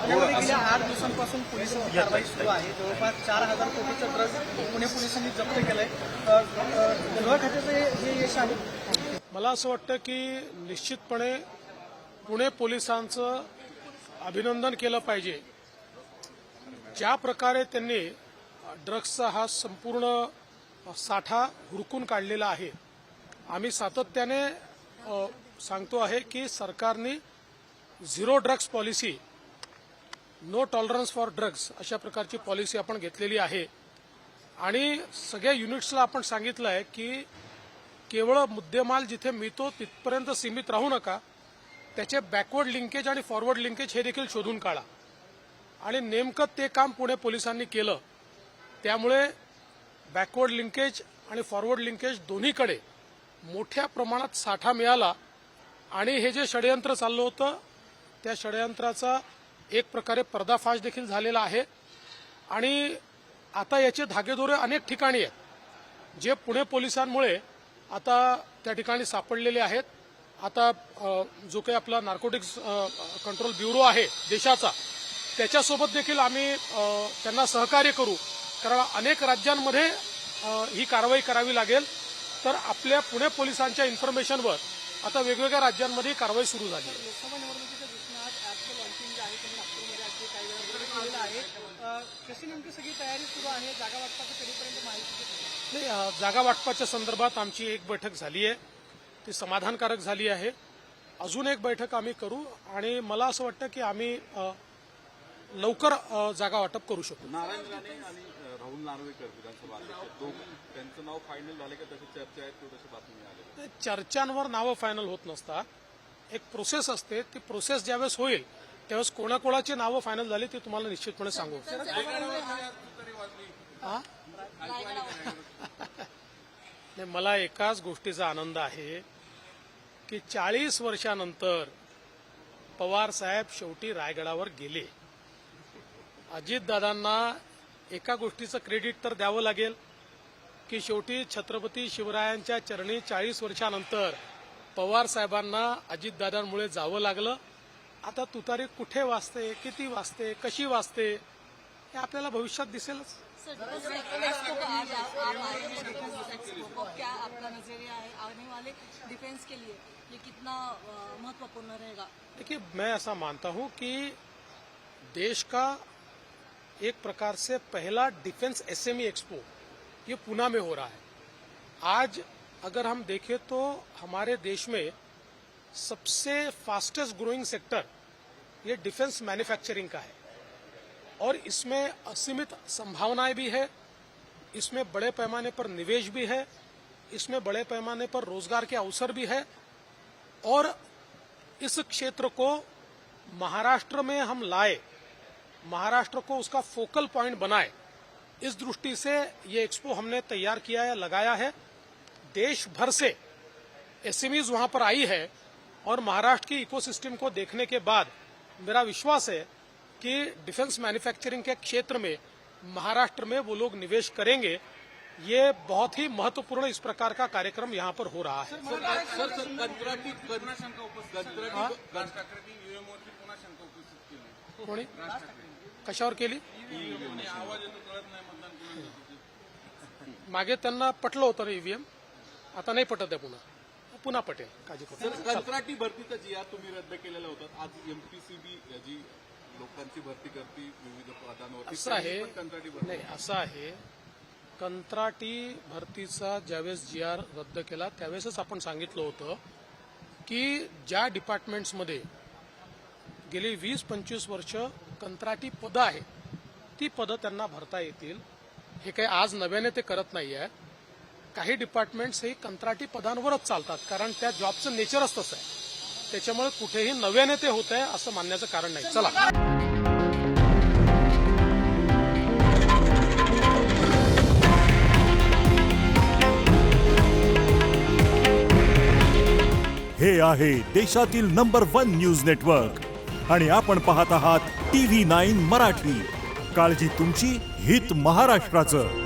पुण्यामध्ये गेल्या 8 दिवसांपासून पोलिसांची कारवाई सुरू आहे. जवळपास 4,000 कोटीचं ड्रग्ज पुणे पोलिसांनी जप्त केलंय. गृह खात्याचं हे यश आहे. मला असं वाटतं की निश्चितपणे पुणे पोलिसांचं अभिनंदन केलं पाहिजे. ज्या प्रकारे त्यांनी ड्रग्सचा हा संपूर्ण साठा हुडकून काढलेला आहे. आम्ही सातत्याने सांगतो आहे की सरकारने zero drugs policy, no tolerance for drugs अशा प्रकारची पॉलिसी आपण घेतलेली आहे. आणि सगळ्या युनिट्सला आपण सांगितलं आहे की केवळ मुद्देमाल जिथे मिळतो तिथपर्यंत सीमित राहू नका, त्याचे बॅकवर्ड लिंकेज आणि फॉरवर्ड लिंकेज हे देखील शोधून काढा. आणि नेमकं ते काम पुणे पोलिसांनी केलं. त्यामुळे बॅकवर्ड लिंकेज आणि फॉरवर्ड लिंकेज दोन्हीकडे मोठ्या प्रमाणात साठा मिळाला. आणि हे जे षडयंत्र चाललं होतं त्या षडयंत्राचा एक प्रकारे पर्दाफाश देखील झालेला आहे. आणि आता याचे धागेदोरे अनेक ठिकाणी आहेत जे पुणे पोलिसांमुळे आता त्या ठिकाणी सापडलेले आहेत. आता जो काही आपला नार्कोटिक्स कंट्रोल ब्युरो आहे देशाचा, त्याच्यासोबत देखील आम्ही त्यांना सहकार्य करू. कारण अनेक राज्यांमध्ये ही कारवाई करावी लागेल. तर आपल्या पुणे पोलिसांच्या इन्फॉर्मेशनवर आता वेगवेगळ्या राज्यांमध्ये कारवाई सुरू झाली आहे. लोकसभा निवडणुकीच्या दृष्टीने आज ॲपचं लॉन्चिंग जे आहे ते नागपूरमध्ये आज काही वेळा केलेलं आहे. कशी नेमकी सगळी तयारी सुरू आहे? जागा वाटपाचं कधीपर्यंत माहिती नाही, जागा वाटपाच्या संदर्भात आमची एक बैठक झाली आहे. ती समाधानकारक झाली आहे. अजून एक बैठक आम्ही करू आणि मला असं वाटतं की आम्ही लवकर जागा वाटप करू शकू. नारायण राणे आणि राहुल नार्वेकर विधानसभा अध्यक्ष त्यांचं नाव फायनल झाले का? तशी चर्चा आहे, तशी बातमी आली. चर्चांवर नावं फायनल होत नसतात. एक प्रोसेस असते. ती प्रोसेस ज्यावेळेस होईल त्यावेळेस कोणाकोणाची नावं फायनल झाली ते तुम्हाला निश्चितपणे सांगू. नाही, मला एकाच गोष्टीचा आनंद आहे की 40 वर्षानंतर पवार साहेब शेवटी रायगडावर गेले. अजितदादांना एका गोष्टीचं क्रेडिट तर द्यावं लागेल की शेवटी छत्रपती शिवरायांच्या चरणी 40 वर्षानंतर पवार साहेबांना अजितदादांमुळे जावं लागलं. आता तुतारी कुठे वाजते, किती वाजते, कशी वाजते हे आपल्याला भविष्यात दिसेलच. डिफेंस के लिए ये कितना महत्वपूर्ण रहेगा? देखिए, मैं ऐसा मानता हूं कि देश का एक प्रकार से पहला डिफेंस एसएमई एक्सपो ये पुणे में हो रहा है. आज अगर हम देखें तो हमारे देश में सबसे फास्टेस्ट ग्रोइंग सेक्टर ये डिफेंस मैन्युफैक्चरिंग का है. और इसमें असीमित संभावनाएं भी है. इसमें बड़े पैमाने पर निवेश भी है. इसमें बड़े पैमाने पर रोजगार के अवसर भी है. और इस क्षेत्र को महाराष्ट्र में हम लाए, महाराष्ट्र को उसका फोकल पॉइंट बनाए, इस दृष्टि से ये एक्सपो हमने तैयार किया है, लगाया है. देश भर से एसएमईज वहां पर आई है और महाराष्ट्र की इकोसिस्टम को देखने के बाद मेरा विश्वास है कि डिफेंस मैन्युफैक्चरिंग के क्षेत्र में महाराष्ट्र में वो लोग निवेश करेंगे. ये बहुत ही महत्वपूर्ण इस प्रकार का कार्यक्रम यहाँ पर हो रहा है. कोणी कशावर केली? मागे त्यांना पटलं होतं ईव्हीएम, आता नाही पटत आहे. पुन्हा पटेल, काळजी करू. कंत्राटी भरतीचा जी तुम्ही रद्द केलेला होता. आज एमपीसीबी जी लोकांची भरती करते विविध पदांवर, असं आहे. नाही, असं आहे, कंत्राटी भरतीचा ज्यावेळेस GR रद्द केला त्यावेळेसच आपण सांगितलं होतं की ज्या डिपार्टमेंट्समध्ये गेली 20-25 वर्ष कंत्राटी पदं आहेत ती पदं त्यांना भरता येतील. हे काही आज नव्याने ते करत नाही आहे. काही डिपार्टमेंट्स हे कंत्राटी पदांवरच चालतात कारण त्या जॉबचं नेचरच तसं आहे. त्याच्यामुळे कुठेही नव्याने ते होत आहे असं मानण्याचं कारण नाही. चला, हे आहे देशातील नंबर 1 न्यूज नेटवर्क आणि आपण पाहत आहात TV9 मराठी. काळजी तुमची, हित महाराष्ट्राचं.